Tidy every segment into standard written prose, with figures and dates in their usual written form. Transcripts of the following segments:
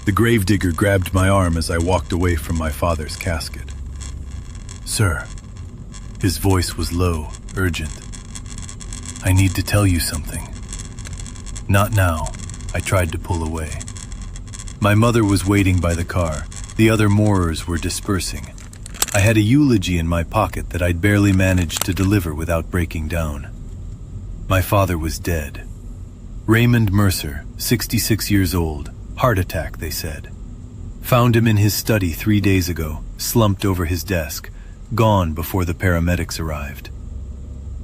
The gravedigger grabbed my arm as I walked away from my father's casket. "Sir," his voice was low, urgent. "I need to tell you something." "Not now," I tried to pull away. My mother was waiting by the car. The other mourners were dispersing. I had a eulogy in my pocket that I'd barely managed to deliver without breaking down. My father was dead. Raymond Mercer, 66 years old, heart attack, they said. Found him in his study 3 days ago, slumped over his desk, gone before the paramedics arrived.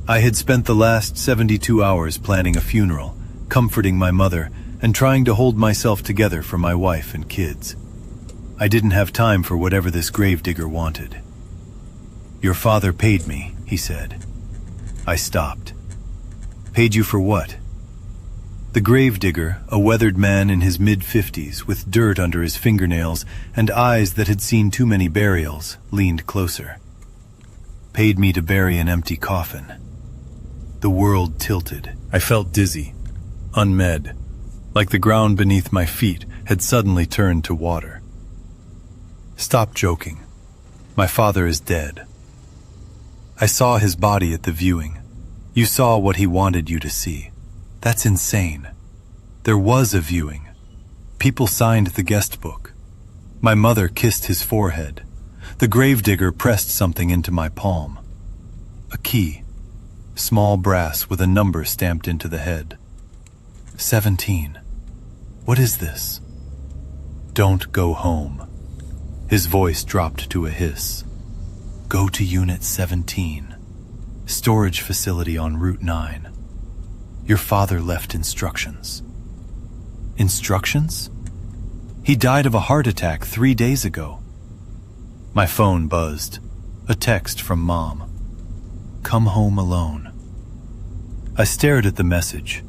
I had spent the last 72 hours planning a funeral, comforting my mother, and trying to hold myself together for my wife and kids. I didn't have time for whatever this gravedigger wanted. "Your father paid me," he said. I stopped. "Paid you for what?" The gravedigger, a weathered man in his mid-50s with dirt under his fingernails and eyes that had seen too many burials, leaned closer. "Paid me to bury an empty coffin." The world tilted. I felt dizzy, unmed, like the ground beneath my feet had suddenly turned to water. "Stop joking. My father is dead." "I saw his body at the viewing. You saw what he wanted you to see. That's insane. There was a viewing. People signed the guest book. My mother kissed his forehead. The gravedigger pressed something into my palm. A key. Small brass with a number stamped into the head. 17. What is this? "Don't go home." His voice dropped to a hiss. "Go to Unit 17. Storage facility on Route 9. Your father left instructions." Instructions? He died of a heart attack 3 days ago. My phone buzzed. A text from Mom. "Come home alone." I stared at the message.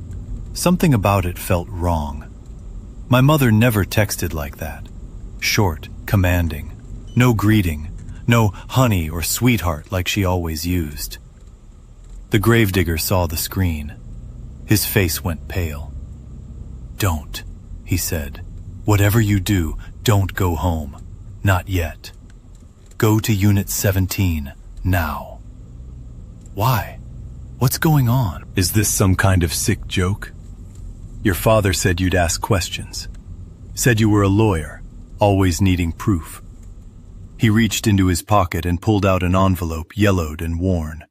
Something about it felt wrong. My mother never texted like that. Short, commanding. No greeting. No honey or sweetheart like she always used. The gravedigger saw the screen. His face went pale. "Don't," he said. "Whatever you do, don't go home. Not yet. Go to Unit 17, now." Why? What's going on? Is this some kind of sick joke? Your father said you'd ask questions. Said you were a lawyer, always needing proof. He reached into his pocket and pulled out an envelope yellowed and worn.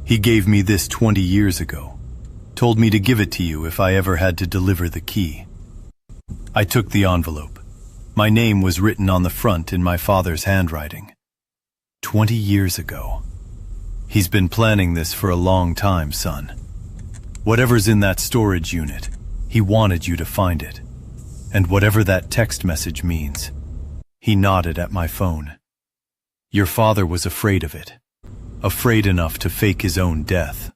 He gave me this 20 years ago. Told me to give it to you if I ever had to deliver the key. I took the envelope. My name was written on the front in my father's handwriting. 20 years ago. He's been planning this for a long time, son. Whatever's in that storage unit, he wanted you to find it. And whatever that text message means. He nodded at my phone. Your father was afraid of it. Afraid enough to fake his own death.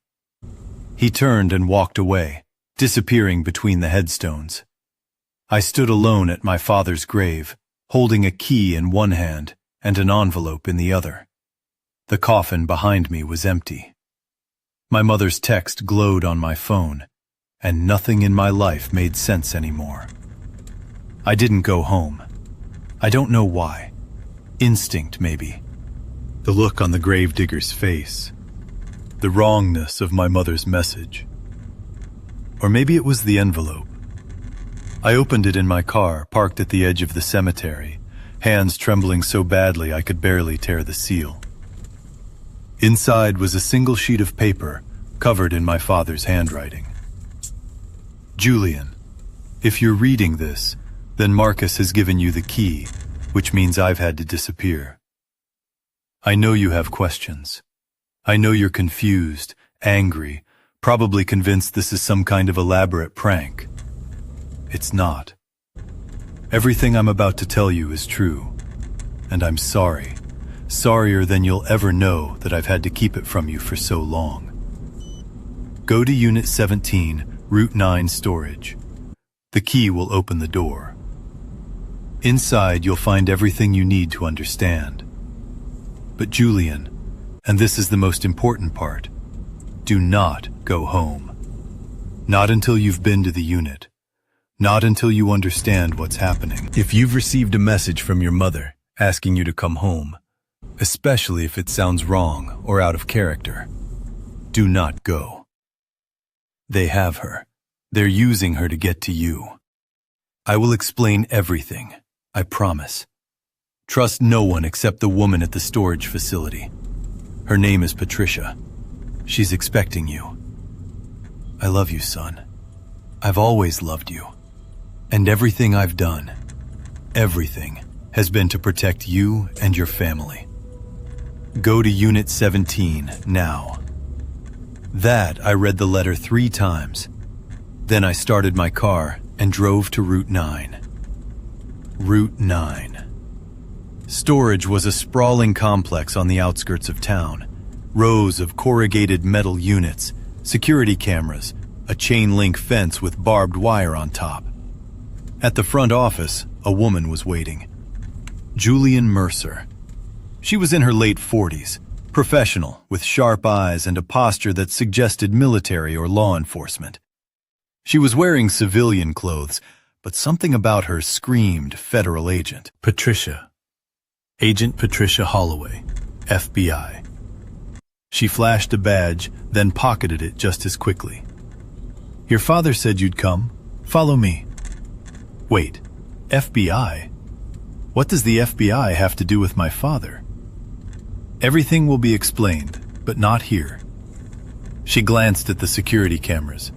He turned and walked away, disappearing between the headstones. I stood alone at my father's grave, holding a key in one hand and an envelope in the other. The coffin behind me was empty. My mother's text glowed on my phone, and nothing in my life made sense anymore. I didn't go home. I don't know why. Instinct, maybe. The look on the gravedigger's face. The wrongness of my mother's message. Or maybe it was the envelope. I opened it in my car, parked at the edge of the cemetery, hands trembling so badly I could barely tear the seal. Inside was a single sheet of paper, covered in my father's handwriting. Julian, if you're reading this, then Marcus has given you the key, which means I've had to disappear. I know you have questions. I know you're confused, angry, probably convinced this is some kind of elaborate prank. It's not. Everything I'm about to tell you is true, and I'm sorry. Sorrier than you'll ever know that I've had to keep it from you for so long. Go to Unit 17, Route 9 storage. The key will open the door. Inside, you'll find everything you need to understand. But Julian, and this is the most important part, do not go home. Not until you've been to the unit. Not until you understand what's happening. If you've received a message from your mother asking you to come home, especially if it sounds wrong or out of character, do not go. They have her. They're using her to get to you. I will explain everything, I promise. Trust no one except the woman at the storage facility. Her name is Patricia. She's expecting you. I love you, son. I've always loved you. And everything I've done, everything, has been to protect you and your family. Go to Unit 17 now. That I read the letter 3 times. Then I started my car and drove to Route 9. Route 9. Storage was a sprawling complex on the outskirts of town. Rows of corrugated metal units, security cameras, a chain-link fence with barbed wire on top. At the front office, a woman was waiting. Julian Mercer. She was in her late 40s, professional, with sharp eyes and a posture that suggested military or law enforcement. She was wearing civilian clothes, but something about her screamed federal agent. Patricia. Agent Patricia Holloway, FBI. She flashed a badge, then pocketed it just as quickly. Your father said you'd come. Follow me. Wait, FBI? What does the FBI have to do with my father? Everything will be explained, but not here. She glanced at the security cameras.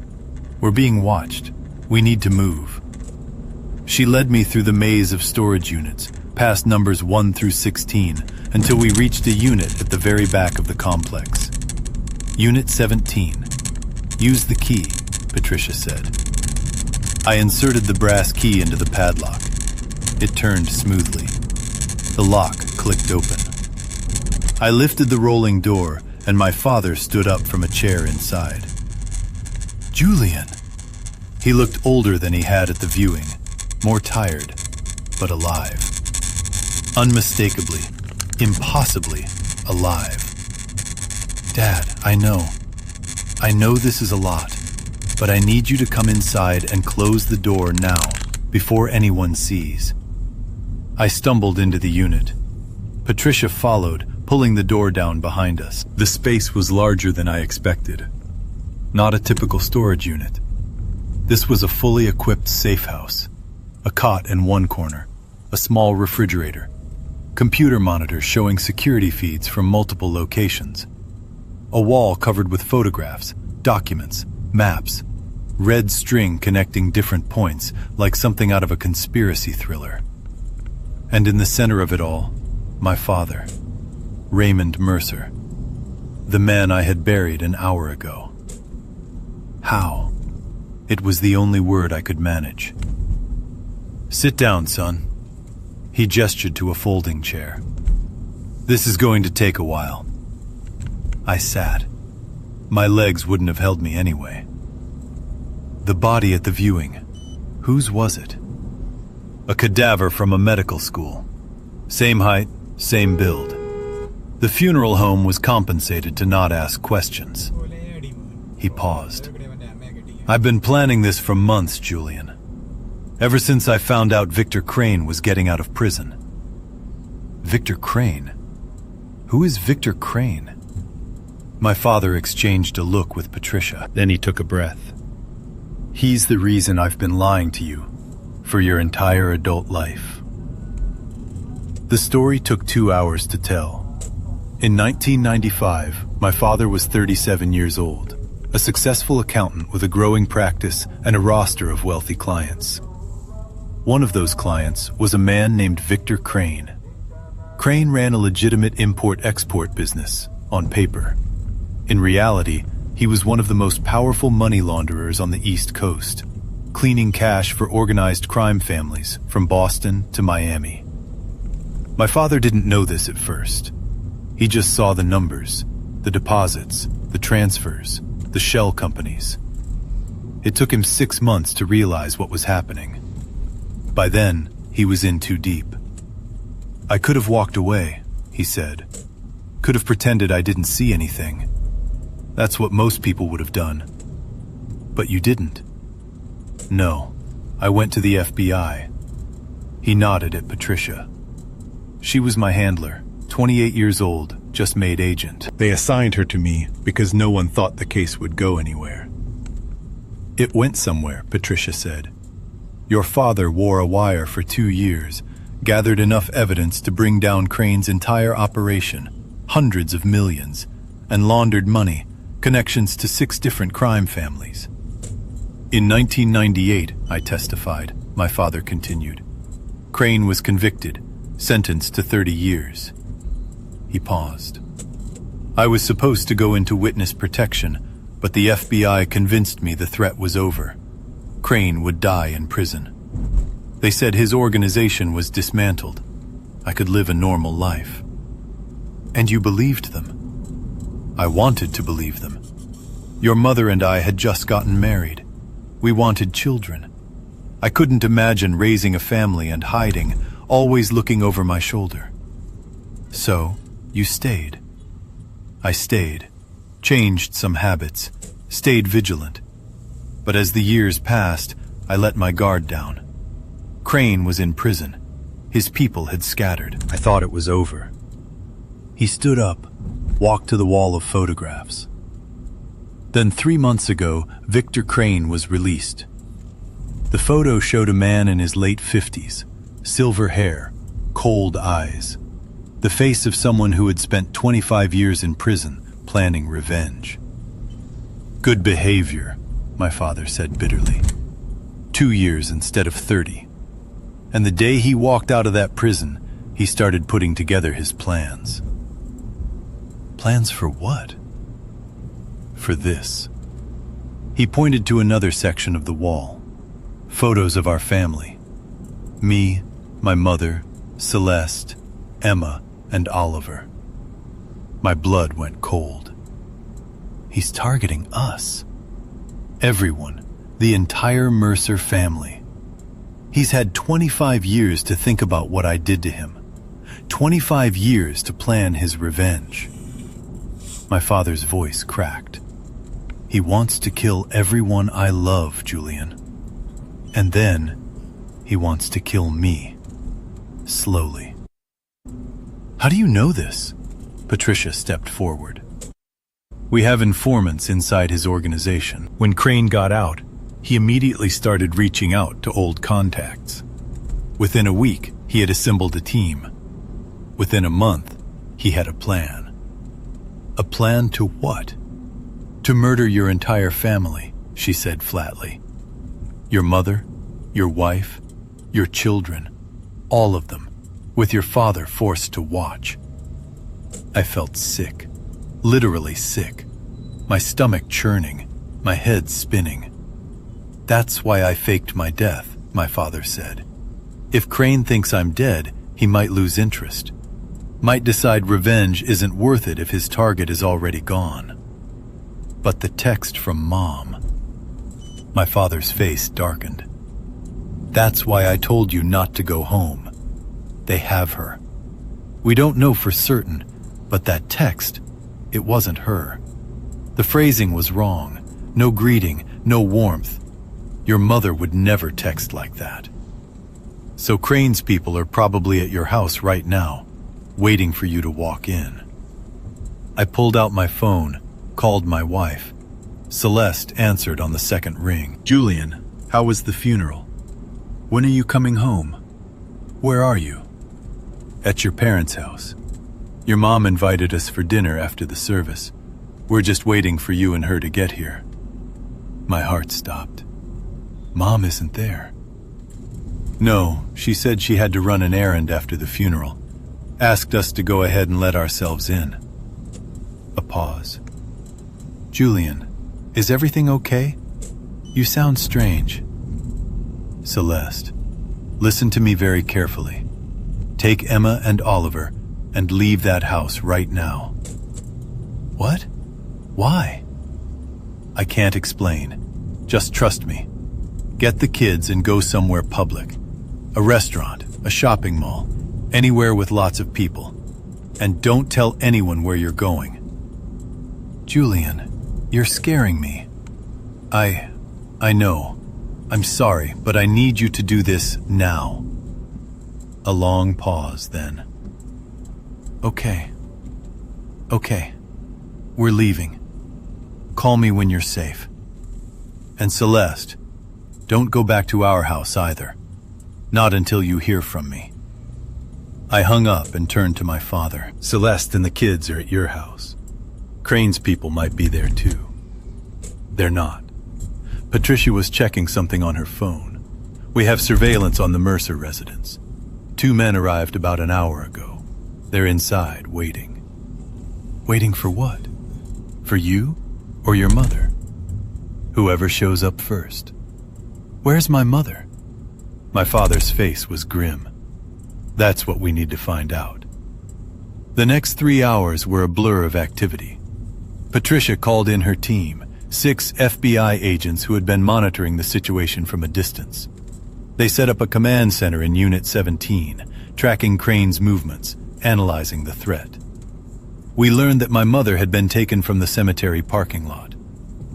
We're being watched. We need to move. She led me through the maze of storage units, past numbers 1 through 16, until we reached a unit at the very back of the complex. Unit 17. Use the key, Patricia said. I inserted the brass key into the padlock. It turned smoothly. The lock clicked open. I lifted the rolling door, and my father stood up from a chair inside. Julian! He looked older than he had at the viewing, more tired, but alive. Unmistakably, impossibly alive. Dad, I know this is a lot, but I need you to come inside and close the door now, before anyone sees. I stumbled into the unit. Patricia followed, pulling the door down behind us. The space was larger than I expected. Not a typical storage unit. This was a fully equipped safe house. A cot in one corner, a small refrigerator, computer monitors showing security feeds from multiple locations, a wall covered with photographs, documents, maps, red string connecting different points like something out of a conspiracy thriller. And in the center of it all, my father, Raymond Mercer, the man I had buried an hour ago. How? It was the only word I could manage. Sit down, son. He gestured to a folding chair. This is going to take a while. I sat. My legs wouldn't have held me anyway. The body at the viewing, whose was it? A cadaver from a medical school. Same height, same build. The funeral home was compensated to not ask questions. He paused. I've been planning this for months, Julian. Ever since I found out Victor Crane was getting out of prison. Victor Crane? Who is Victor Crane? My father exchanged a look with Patricia. Then he took a breath. He's the reason I've been lying to you for your entire adult life. The story took 2 hours to tell. In 1995, my father was 37 years old, a successful accountant with a growing practice and a roster of wealthy clients. One of those clients was a man named Victor Crane. Crane ran a legitimate import-export business, on paper. In reality, he was one of the most powerful money launderers on the East Coast, cleaning cash for organized crime families from Boston to Miami. My father didn't know this at first. He just saw the numbers, the deposits, the transfers, the shell companies. It took him 6 months to realize what was happening. By then, he was in too deep. I could have walked away, he said. Could have pretended I didn't see anything. That's what most people would have done. But you didn't. No, I went to the FBI. He nodded at Patricia. She was my handler, 28 years old, just made agent. They assigned her to me because no one thought the case would go anywhere. It went somewhere, Patricia said. Your father wore a wire for 2 years, gathered enough evidence to bring down Crane's entire operation, hundreds of millions, and laundered money, connections to 6 different crime families. In 1998, I testified, my father continued. Crane was convicted, sentenced to 30 years. He paused. I was supposed to go into witness protection, but the FBI convinced me the threat was over. Crane would die in prison. They said his organization was dismantled. I could live a normal life. And you believed them. I wanted to believe them. Your mother and I had just gotten married. We wanted children. I couldn't imagine raising a family and hiding, always looking over my shoulder. So, you stayed. I stayed, changed some habits, stayed vigilant. But as the years passed, I let my guard down. Crane was in prison. His people had scattered. I thought it was over. He stood up, walked to the wall of photographs. Then 3 months ago, Victor Crane was released. The photo showed a man in his late 50s, silver hair, cold eyes, the face of someone who had spent 25 years in prison planning revenge. Good behavior, my father said bitterly. 2 years instead of 30. And the day he walked out of that prison, he started putting together his plans. Plans for what? For this. He pointed to another section of the wall. Photos of our family. Me, my mother, Celeste, Emma, and Oliver. My blood went cold. He's targeting us. Everyone, the entire Mercer family. He's had 25 years to think about what I did to him. 25 years to plan his revenge. My father's voice cracked. He wants to kill everyone I love, Julian. And then, he wants to kill me. Slowly. How do you know this? Patricia stepped forward. We have informants inside his organization. When Crane got out, he immediately started reaching out to old contacts. Within a week, he had assembled a team. Within a month, he had a plan. A plan to what? To murder your entire family, she said flatly. Your mother, your wife, your children, all of them, with your father forced to watch. I felt sick, literally sick, my stomach churning, my head spinning. That's why I faked my death, my father said. If Crane thinks I'm dead, he might lose interest. Might decide revenge isn't worth it if his target is already gone. But the text from Mom. My father's face darkened. That's why I told you not to go home. They have her. We don't know for certain, but that text, it wasn't her. The phrasing was wrong. No greeting, no warmth. Your mother would never text like that. So Crane's people are probably at your house right now, waiting for you to walk in. I pulled out my phone, called my wife. Celeste answered on the second ring. Julian, how was the funeral? When are you coming home? Where are you? At your parents' house. Your mom invited us for dinner after the service. We're just waiting for you and her to get here. My heart stopped. Mom isn't there. No, she said she had to run an errand after the funeral. Asked us to go ahead and let ourselves in. A pause. Julian, is everything okay? You sound strange. Celeste, listen to me very carefully. Take Emma and Oliver and leave that house right now. What? Why? I can't explain. Just trust me. Get the kids and go somewhere public. A restaurant, a shopping mall, anywhere with lots of people. And don't tell anyone where you're going. Julian, you're scaring me. I know. I'm sorry, but I need you to do this now. A long pause, then. Okay. We're leaving. Call me when you're safe. And Celeste, don't go back to our house either. Not until you hear from me. I hung up and turned to my father. Celeste and the kids are at your house. Crane's people might be there too. They're not. Patricia was checking something on her phone. We have surveillance on the Mercer residence. 2 men arrived about an hour ago. They're inside, waiting. Waiting for what? For you or your mother? Whoever shows up first. Where's my mother? My father's face was grim. That's what we need to find out. The next 3 hours were a blur of activity. Patricia called in her team, 6 FBI agents who had been monitoring the situation from a distance. They set up a command center in Unit 17, tracking Crane's movements, analyzing the threat. We learned that my mother had been taken from the cemetery parking lot.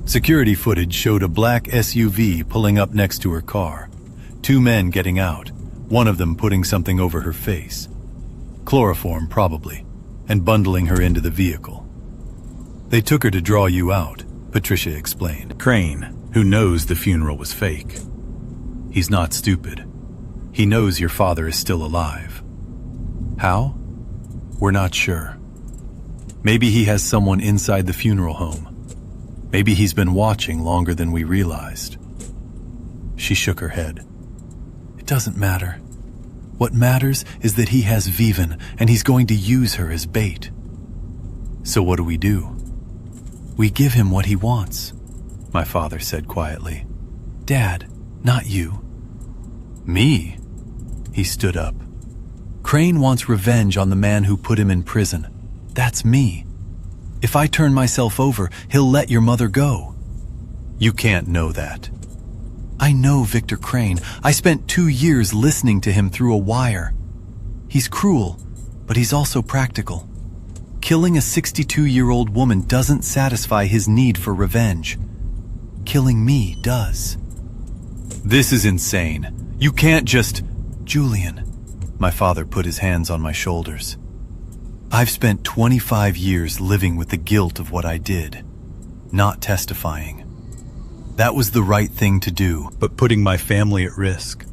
Security footage showed a black SUV pulling up next to her car, 2 men getting out, one of them putting something over her face. Chloroform, probably, and bundling her into the vehicle. They took her to draw you out, Patricia explained. Crane, who knows the funeral was fake. He's not stupid. He knows your father is still alive. How? We're not sure. Maybe he has someone inside the funeral home. Maybe he's been watching longer than we realized. She shook her head. It doesn't matter. What matters is that he has Viven, and he's going to use her as bait. So what do? We give him what he wants, my father said quietly. Dad, not you. Me? He stood up. Crane wants revenge on the man who put him in prison. That's me. If I turn myself over, he'll let your mother go. You can't know that. I know Victor Crane. I spent 2 years listening to him through a wire. He's cruel, but he's also practical. Killing a 62-year-old woman doesn't satisfy his need for revenge. Killing me does. This is insane. You can't just... Julian, my father put his hands on my shoulders. I've spent 25 years living with the guilt of what I did, not testifying. That was the right thing to do, but putting my family at risk,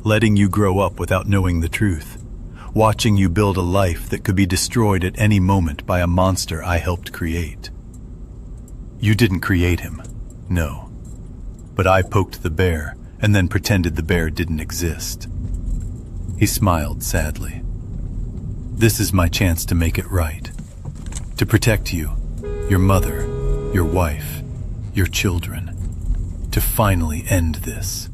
letting you grow up without knowing the truth, watching you build a life that could be destroyed at any moment by a monster I helped create. You didn't create him, no, but I poked the bear and then pretended the bear didn't exist. He smiled sadly. This is my chance to make it right. To protect you, your mother, your wife, your children. To finally end this.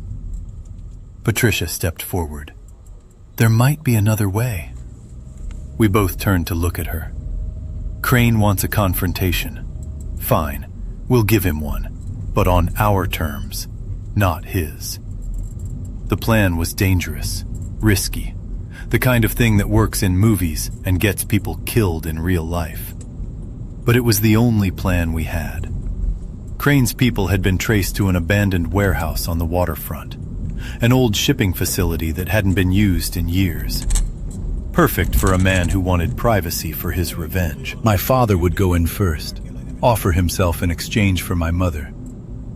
Patricia stepped forward. There might be another way. We both turned to look at her. Crane wants a confrontation. Fine, we'll give him one, but on our terms, not his. The plan was dangerous, risky. The kind of thing that works in movies and gets people killed in real life. But it was the only plan we had. Crane's people had been traced to an abandoned warehouse on the waterfront, an old shipping facility that hadn't been used in years. Perfect for a man who wanted privacy for his revenge. My father would go in first, offer himself in exchange for my mother,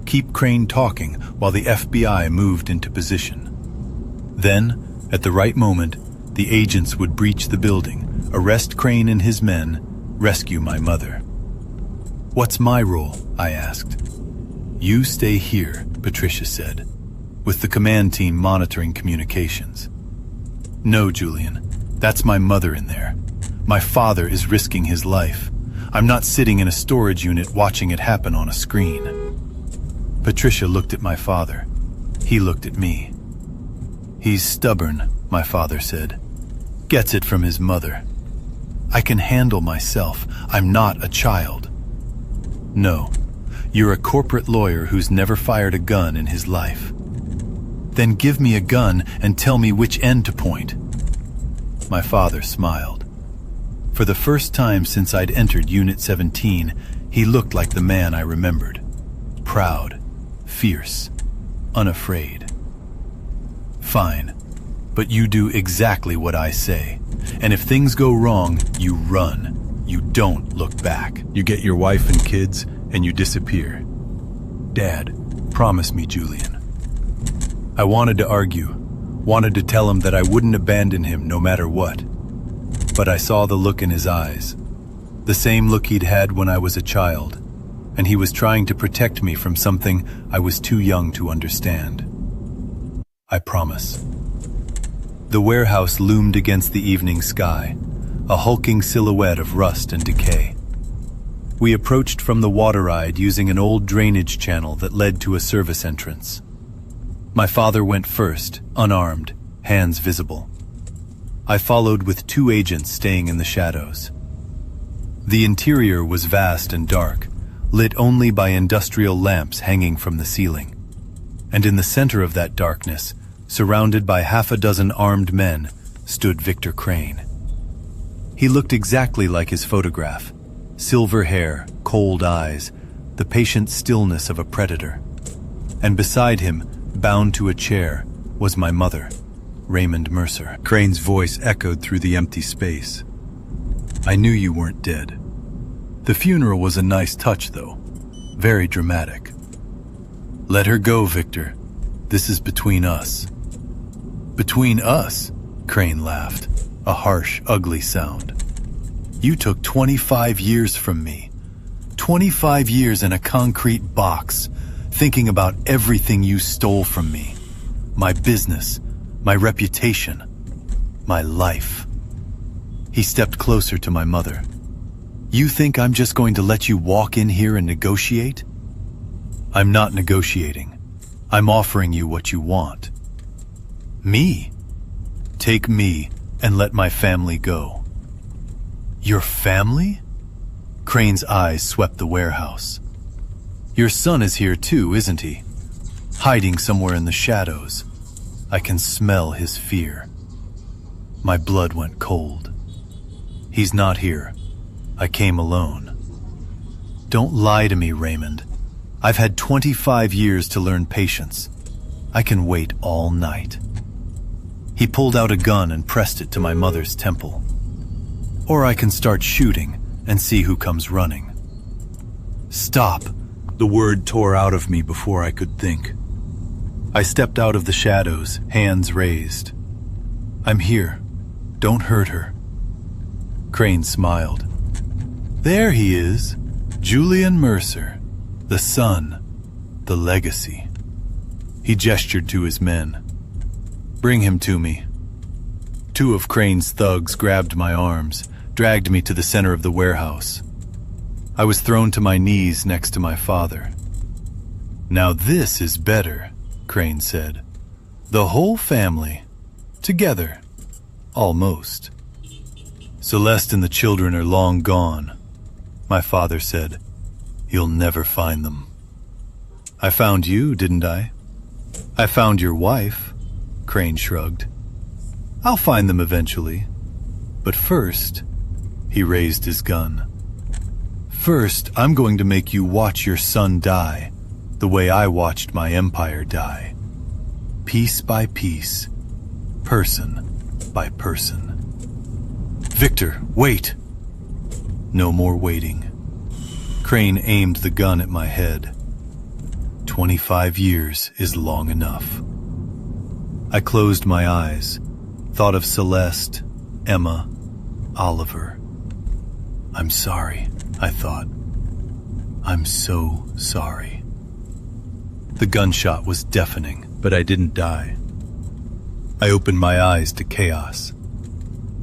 keep Crane talking while the FBI moved into position. Then, at the right moment, the agents would breach the building, arrest Crane and his men, rescue my mother. What's my role? I asked. You stay here, Patricia said, with the command team monitoring communications. No, Julian, that's my mother in there. My father is risking his life. I'm not sitting in a storage unit watching it happen on a screen. Patricia looked at my father. He looked at me. He's stubborn, my father said. Gets it from his mother. I can handle myself. I'm not a child. No, you're a corporate lawyer who's never fired a gun in his life. Then give me a gun and tell me which end to point. My father smiled. For the first time since I'd entered Unit 17, he looked like the man I remembered. Proud, fierce, unafraid. Fine, but you do exactly what I say. And if things go wrong, you run. You don't look back. You get your wife and kids, and you disappear. Dad, promise me, Julian. I wanted to argue, wanted to tell him that I wouldn't abandon him no matter what. But I saw the look in his eyes, the same look he'd had when I was a child, and he was trying to protect me from something I was too young to understand. I promise. The warehouse loomed against the evening sky, a hulking silhouette of rust and decay. We approached from the water ride using an old drainage channel that led to a service entrance. My father went first, unarmed, hands visible. I followed with 2 agents staying in the shadows. The interior was vast and dark, lit only by industrial lamps hanging from the ceiling. And in the center of that darkness, surrounded by half a dozen armed men, stood Victor Crane. He looked exactly like his photograph. Silver hair, cold eyes, the patient stillness of a predator. And beside him, bound to a chair, was my mother, Raymond Mercer. Crane's voice echoed through the empty space. I knew you weren't dead. The funeral was a nice touch, though. Very dramatic. Let her go, Victor. This is between us. Between us? Crane laughed, a harsh, ugly sound. You took 25 years from me. 25 years in a concrete box, thinking about everything you stole from me. My business, my reputation, my life. He stepped closer to my mother. You think I'm just going to let you walk in here and negotiate? I'm not negotiating. I'm offering you what you want. Me? Take me and let my family go. Your family? Crane's eyes swept the warehouse. Your son is here too, isn't he? Hiding somewhere in the shadows. I can smell his fear. My blood went cold. He's not here. I came alone. Don't lie to me, Raymond. I've had 25 years to learn patience. I can wait all night. He pulled out a gun and pressed it to my mother's temple. Or I can start shooting and see who comes running. Stop! The word tore out of me before I could think. I stepped out of the shadows, hands raised. I'm here. Don't hurt her. Crane smiled. There he is, Julian Mercer, the son, the legacy. He gestured to his men. Bring him to me. 2 of Crane's thugs grabbed my arms, dragged me to the center of the warehouse. I was thrown to my knees next to my father. Now this is better, Crane said. The whole family, together, almost. Celeste and the children are long gone, my father said. You'll never find them. I found you, didn't I? I found your wife, Crane shrugged. I'll find them eventually. But first, he raised his gun. First, I'm going to make you watch your son die, the way I watched my empire die. Piece by piece, person by person. Victor, wait! No more waiting. Crane aimed the gun at my head. 25 years is long enough. I closed my eyes, thought of Celeste, Emma, Oliver. I'm sorry, I thought. I'm so sorry. The gunshot was deafening, but I didn't die. I opened my eyes to chaos.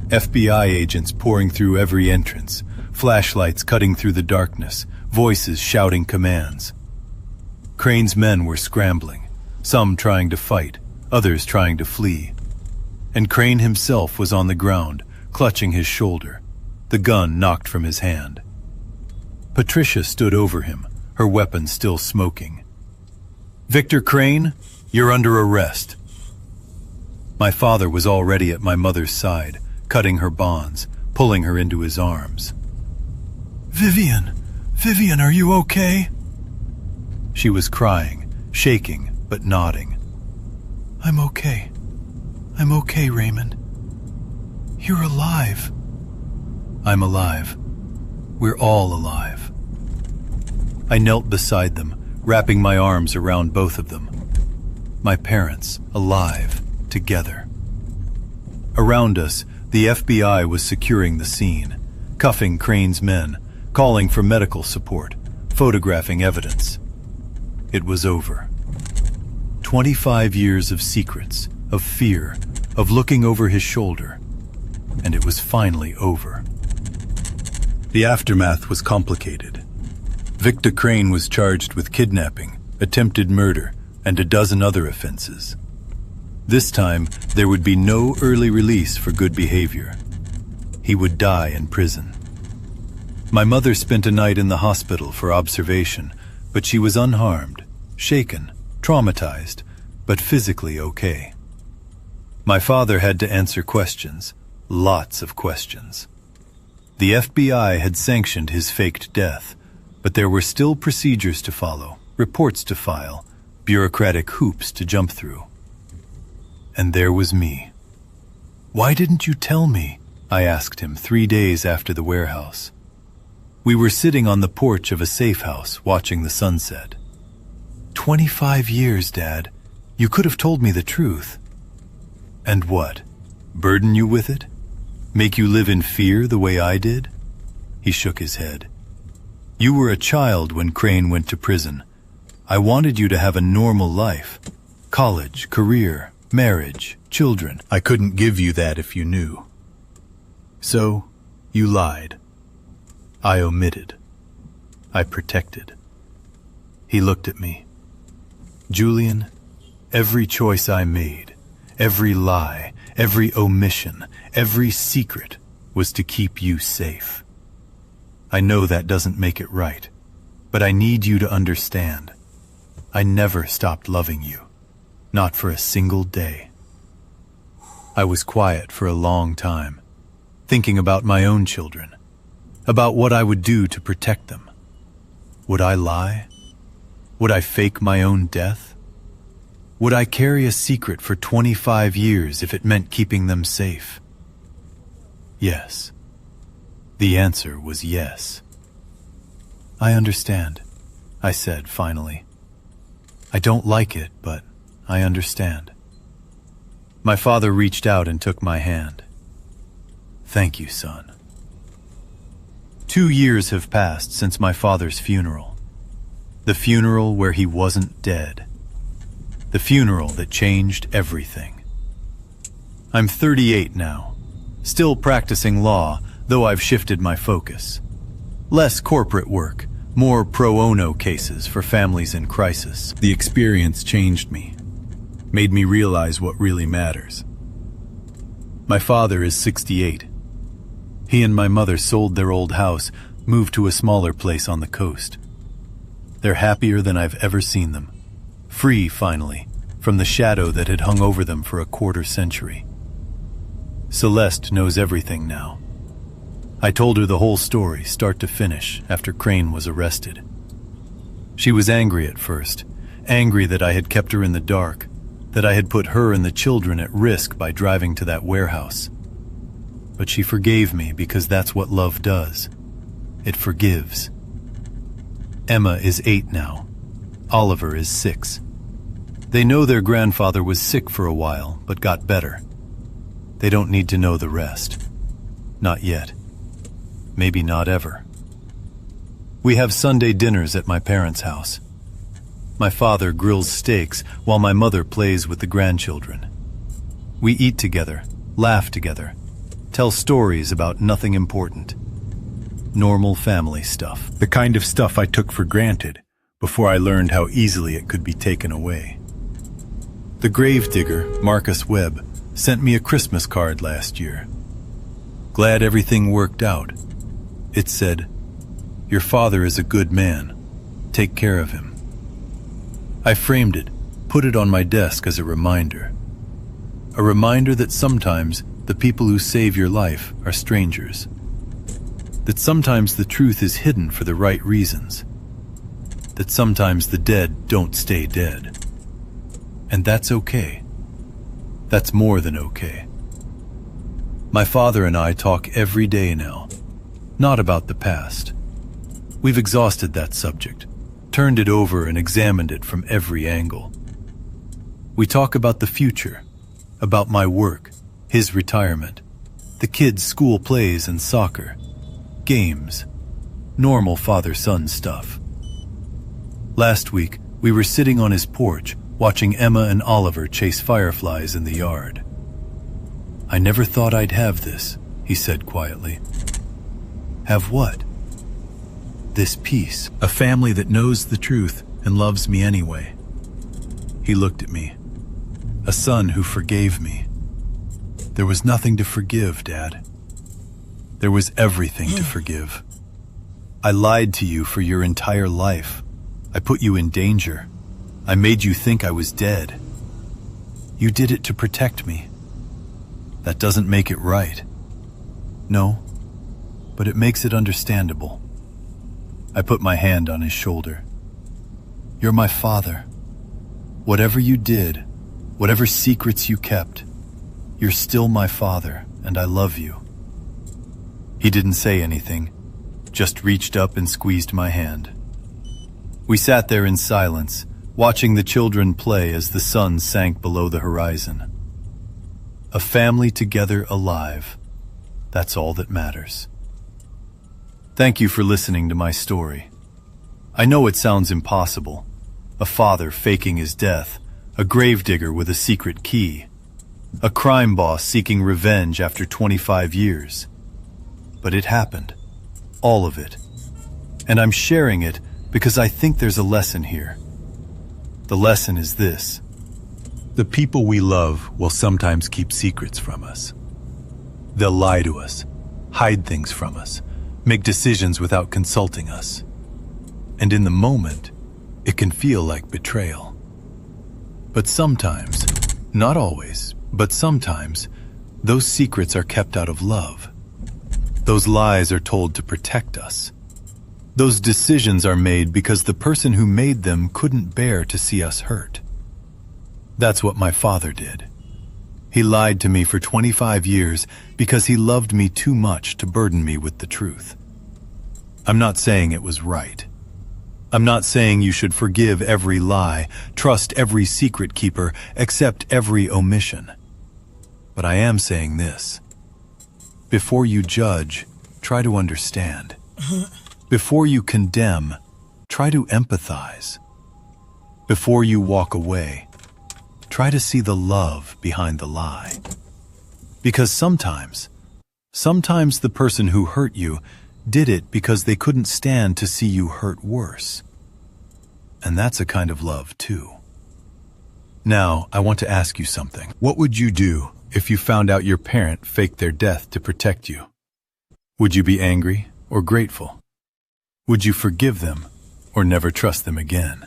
FBI agents pouring through every entrance, flashlights cutting through the darkness, voices shouting commands. Crane's men were scrambling, some trying to fight, others trying to flee. And Crane himself was on the ground, clutching his shoulder, the gun knocked from his hand. Patricia stood over him, her weapon still smoking. Victor Crane, you're under arrest. My father was already at my mother's side, cutting her bonds, pulling her into his arms. Vivian, are you okay? She was crying, shaking, but nodding. I'm okay, Raymond. You're alive. I'm alive. We're all alive. I knelt beside them, wrapping my arms around both of them. My parents, alive, together. Around us, the FBI was securing the scene, cuffing Crane's men, calling for medical support, photographing evidence. It was over. 25 years of secrets, of fear, of looking over his shoulder, and it was finally over. The aftermath was complicated. Victor Crane was charged with kidnapping, attempted murder, and a dozen other offenses. This time, there would be no early release for good behavior. He would die in prison. My mother spent a night in the hospital for observation, but she was unharmed, shaken, traumatized, but physically okay. My father had to answer questions, lots of questions. The FBI had sanctioned his faked death, but there were still procedures to follow, reports to file, bureaucratic hoops to jump through. And there was me. Why didn't you tell me? I asked him 3 days after the warehouse. We were sitting on the porch of a safe house watching the sunset. 25 years, Dad. You could have told me the truth. And what? Burden you with it? Make you live in fear the way I did? He shook his head. You were a child when Crane went to prison. I wanted you to have a normal life. College, career, marriage, children. I couldn't give you that if you knew. So, you lied. I omitted. I protected. He looked at me. Julian, every choice I made, every lie, every omission, every secret was to keep you safe. I know that doesn't make it right, but I need you to understand. I never stopped loving you, not for a single day. I was quiet for a long time, thinking about my own children, about what I would do to protect them. Would I lie? Would I fake my own death? Would I carry a secret for 25 years if it meant keeping them safe? Yes. The answer was yes. I understand, I said finally. I don't like it, but I understand. My father reached out and took my hand. Thank you, son. 2 years have passed since my father's funeral. The funeral where he wasn't dead. The funeral that changed everything. I'm 38 now, still practicing law, though I've shifted my focus. Less corporate work, more pro bono cases for families in crisis. The experience changed me, made me realize what really matters. My father is 68. He and my mother sold their old house, moved to a smaller place on the coast. They're happier than I've ever seen them. Free, finally, from the shadow that had hung over them for a quarter century. Celeste knows everything now. I told her the whole story, start to finish, after Crane was arrested. She was angry at first, angry that I had kept her in the dark, that I had put her and the children at risk by driving to that warehouse. But she forgave me because that's what love does. It forgives. Emma is 8 now. Oliver is 6. They know their grandfather was sick for a while, but got better. They don't need to know the rest. Not yet. Maybe not ever. We have Sunday dinners at my parents' house. My father grills steaks while my mother plays with the grandchildren. We eat together, laugh together, tell stories about nothing important. Normal family stuff. The kind of stuff I took for granted before I learned how easily it could be taken away. The Gravedigger, Marcus Webb, sent me a Christmas card last year. Glad everything worked out. It said, "Your father is a good man. Take care of him." I framed it, put it on my desk as a reminder. A reminder that sometimes the people who save your life are strangers. That sometimes the truth is hidden for the right reasons. That sometimes the dead don't stay dead. And that's okay. That's more than okay. My father and I talk every day now, not about the past. We've exhausted that subject, turned it over and examined it from every angle. We talk about the future, about my work, his retirement, the kids' school plays and soccer, games, normal father-son stuff. Last week, we were sitting on his porch watching Emma and Oliver chase fireflies in the yard. "I never thought I'd have this," he said quietly. "Have what?" "This peace. A family that knows the truth and loves me anyway." He looked at me. "A son who forgave me." "There was nothing to forgive, Dad." "There was everything to forgive. I lied to you for your entire life. I put you in danger. I made you think I was dead. You did it to protect me. That doesn't make it right." "No, but it makes it understandable." I put my hand on his shoulder. "You're my father. Whatever you did, whatever secrets you kept, you're still my father, and I love you." He didn't say anything, just reached up and squeezed my hand. We sat there in silence, watching the children play as the sun sank below the horizon. A family together alive. That's all that matters. Thank you for listening to my story. I know it sounds impossible. A father faking his death, a gravedigger with a secret key, a crime boss seeking revenge after 25 years. But it happened. All of it. And I'm sharing it because I think there's a lesson here. The lesson is this: the people we love will sometimes keep secrets from us. They'll lie to us, hide things from us, make decisions without consulting us. And in the moment, it can feel like betrayal. But sometimes, not always, but sometimes, those secrets are kept out of love. Those lies are told to protect us. Those decisions are made because the person who made them couldn't bear to see us hurt. That's what my father did. He lied to me for 25 years because he loved me too much to burden me with the truth. I'm not saying it was right. I'm not saying you should forgive every lie, trust every secret keeper, accept every omission. But I am saying this: before you judge, try to understand. Before you condemn, try to empathize. Before you walk away, try to see the love behind the lie. Because sometimes the person who hurt you did it because they couldn't stand to see you hurt worse. And that's a kind of love too. Now, I want to ask you something. What would you do if you found out your parent faked their death to protect you? Would you be angry or grateful? Would you forgive them or never trust them again?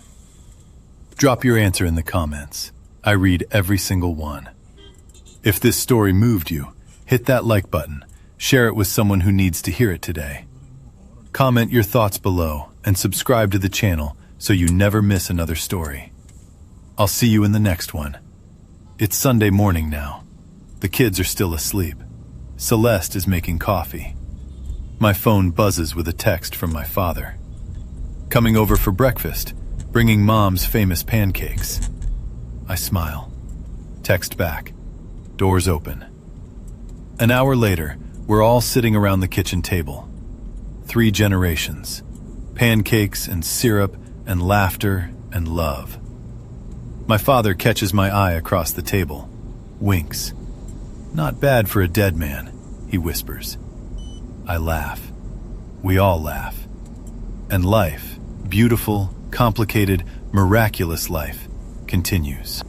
Drop your answer in the comments. I read every single one. If this story moved you, hit that like button, share it with someone who needs to hear it today. Comment your thoughts below and subscribe to the channel so you never miss another story. I'll see you in the next one. It's Sunday morning now. The kids are still asleep. Celeste is making coffee. My phone buzzes with a text from my father. Coming over for breakfast, bringing Mom's famous pancakes. I smile. Text back. Doors open. An hour later, we're all sitting around the kitchen table. 3 generations. Pancakes and syrup and laughter and love. My father catches my eye across the table. Winks. "Not bad for a dead man," he whispers. I laugh. We all laugh. And life, beautiful, complicated, miraculous life, continues.